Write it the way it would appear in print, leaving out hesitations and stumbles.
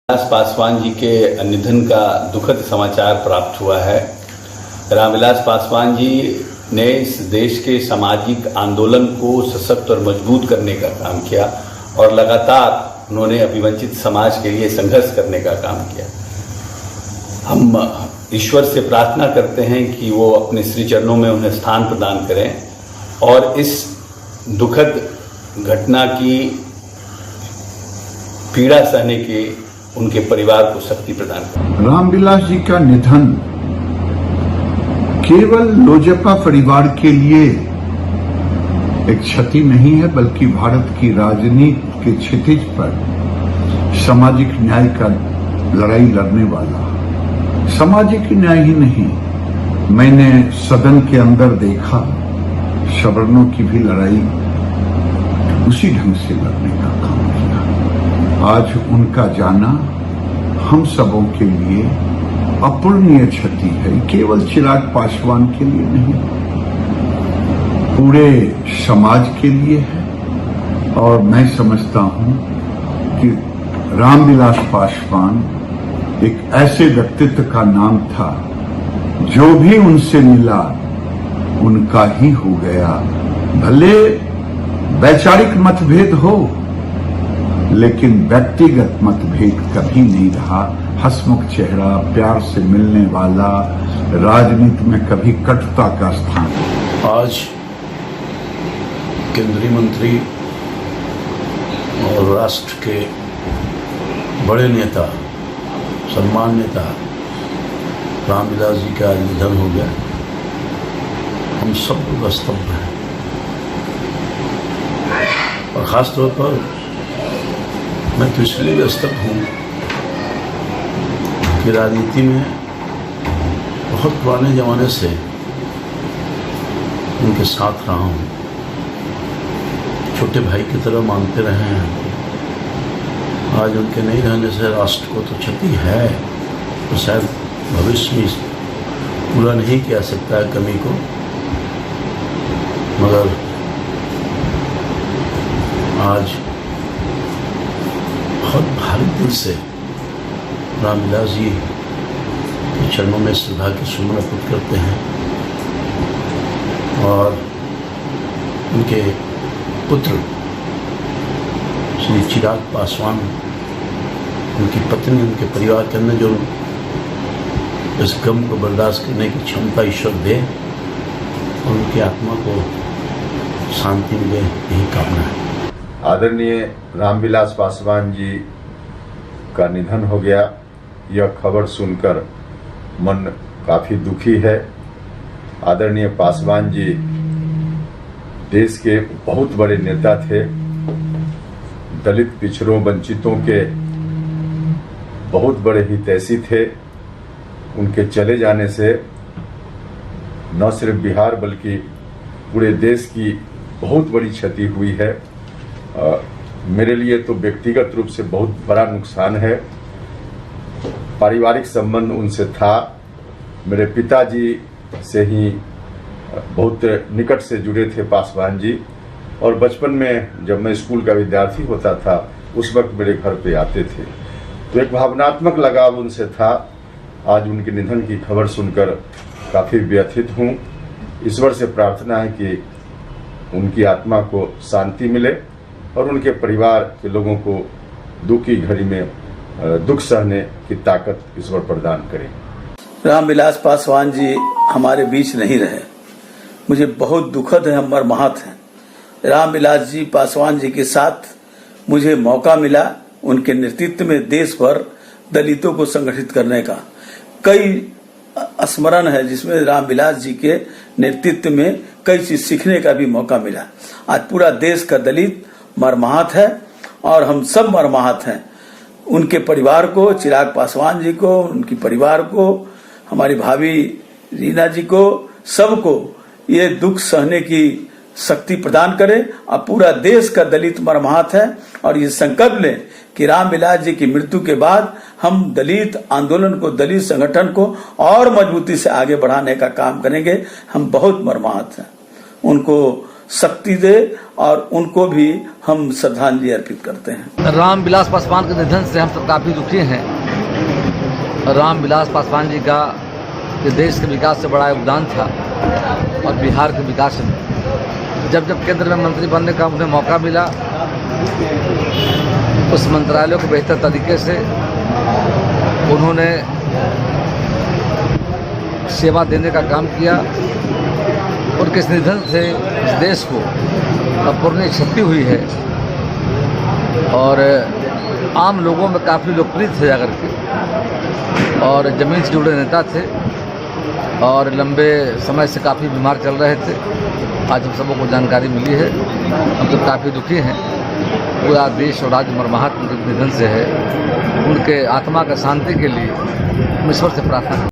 रामविलास पासवान जी के निधन का दुखद समाचार प्राप्त हुआ है। रामविलास पासवान जी ने इस देश के सामाजिक आंदोलन को सशक्त और मजबूत करने का काम किया और लगातार उन्होंने अभिवंचित समाज के लिए संघर्ष करने का काम किया। हम ईश्वर से प्रार्थना करते हैं कि वो अपने श्री चरणों में उन्हें स्थान प्रदान करें और इस दुखद घटना की पीड़ा सहने के उनके परिवार को शक्ति प्रदान करें। रामविलास जी का निधन केवल लोजपा परिवार के लिए एक क्षति नहीं है, बल्कि भारत की राजनीति के क्षितिज पर सामाजिक न्याय का लड़ाई लड़ने वाला, सामाजिक न्याय ही नहीं, मैंने सदन के अंदर देखा सवर्णों की भी लड़ाई उसी ढंग से लड़ने का काम किया। आज उनका जाना हम सबों के लिए अपूरणीय क्षति है, केवल चिराग पासवान के लिए नहीं, पूरे समाज के लिए है। और मैं समझता हूं कि रामविलास पासवान एक ऐसे व्यक्तित्व का नाम था जो भी उनसे मिला उनका ही हो गया। भले वैचारिक मतभेद हो, लेकिन व्यक्तिगत मतभेद कभी नहीं रहा। हंसमुख चेहरा, प्यार से मिलने वाला, राजनीति में कभी कटुता का स्थान। आज केंद्रीय मंत्री और राष्ट्र के बड़े नेता, सम्मान नेता रामविलास जी का निधन हो गया। हम सब लोग स्तब्ध हैं और ख़ासतौर पर मैं तो इसलिए भी स्तब्ध हूँ कि राजनीति में बहुत पुराने ज़माने से उनके साथ रहा हूँ, छोटे भाई की तरह मानते रहे हैं। आज उनके नहीं रहने से राष्ट्र को तो क्षति है, तो शायद भविष्य में पूरा नहीं किया सकता है कमी को, मगर आज बहुत भारी दिल से रामविलास जी के चरणों में श्रद्धा के सुमन अर्पित करते हैं और उनके पुत्र श्री चिराग पासवान, उनकी पत्नी, उनके परिवार के अंदर जो इस गम को बर्दाश्त करने की क्षमता ईश्वर दे और उनकी आत्मा को शांति मिले, यही कामना है। आदरणीय रामविलास पासवान जी का निधन हो गया, यह खबर सुनकर मन काफ़ी दुखी है। आदरणीय पासवान जी देश के बहुत बड़े नेता थे, दलित, पिछड़ों, वंचितों के बहुत बड़े हितैषी थे। उनके चले जाने से न सिर्फ बिहार बल्कि पूरे देश की बहुत बड़ी क्षति हुई है। मेरे लिए तो व्यक्तिगत रूप से बहुत बड़ा नुकसान है। पारिवारिक संबंध उनसे था, मेरे पिताजी से ही बहुत निकट से जुड़े थे पासवान जी, और बचपन में जब मैं स्कूल का विद्यार्थी होता था उस वक्त मेरे घर पे आते थे, तो एक भावनात्मक लगाव उनसे था। आज उनके निधन की खबर सुनकर काफ़ी व्यथित हूँ। ईश्वर से प्रार्थना है कि उनकी आत्मा को शांति मिले और उनके परिवार के लोगों को दुख की घड़ी में दुख सहने की ताकत ईश्वर प्रदान करें। रामविलास पासवान जी हमारे बीच नहीं रहे, मुझे बहुत दुखद है, हम मर्माहत हैं। रामविलास जी पासवान जी के साथ मुझे मौका मिला उनके नेतृत्व में देश भर दलितों को संगठित करने का। कई स्मरण है जिसमें रामविलास जी के नेतृत्व में कई चीज सीखने का भी मौका मिला। आज पूरा देश का दलित मर्माहत है और हम सब मर्माहत हैं। उनके परिवार को, चिराग पासवान जी को, उनकी परिवार को, हमारी भाभी रीना जी को, सबको ये दुख सहने की शक्ति प्रदान करे। और पूरा देश का दलित मर्माहत है और ये संकल्प लें कि रामविलास जी की मृत्यु के बाद हम दलित आंदोलन को, दलित संगठन को और मजबूती से आगे बढ़ाने का काम करेंगे। हम बहुत मर्माहत हैं। उनको शक्ति दे और उनको भी हम श्रद्धांजलि अर्पित करते हैं। रामविलास पासवान के निधन से हम सब काफ़ी दुखी हैं। रामविलास पासवान जी का ये देश के विकास से बड़ा योगदान था और बिहार के विकास में जब जब केंद्र में मंत्री बनने का उन्हें मौका मिला, उस मंत्रालय को बेहतर तरीके से उन्होंने सेवा देने का काम किया। उनके इस निधन से इस देश को अपूरणीय क्षति हुई है और आम लोगों में काफ़ी लोकप्रिय थे जाकर के और ज़मीन से जुड़े नेता थे और लंबे समय से काफ़ी बीमार चल रहे थे। आज हम सबों को जानकारी मिली है, हम सब काफ़ी दुखी हैं। पूरा देश और राज्य मर्माहत उनके निधन से है। उनके आत्मा का शांति के लिए हम ईश्वर से प्रार्थना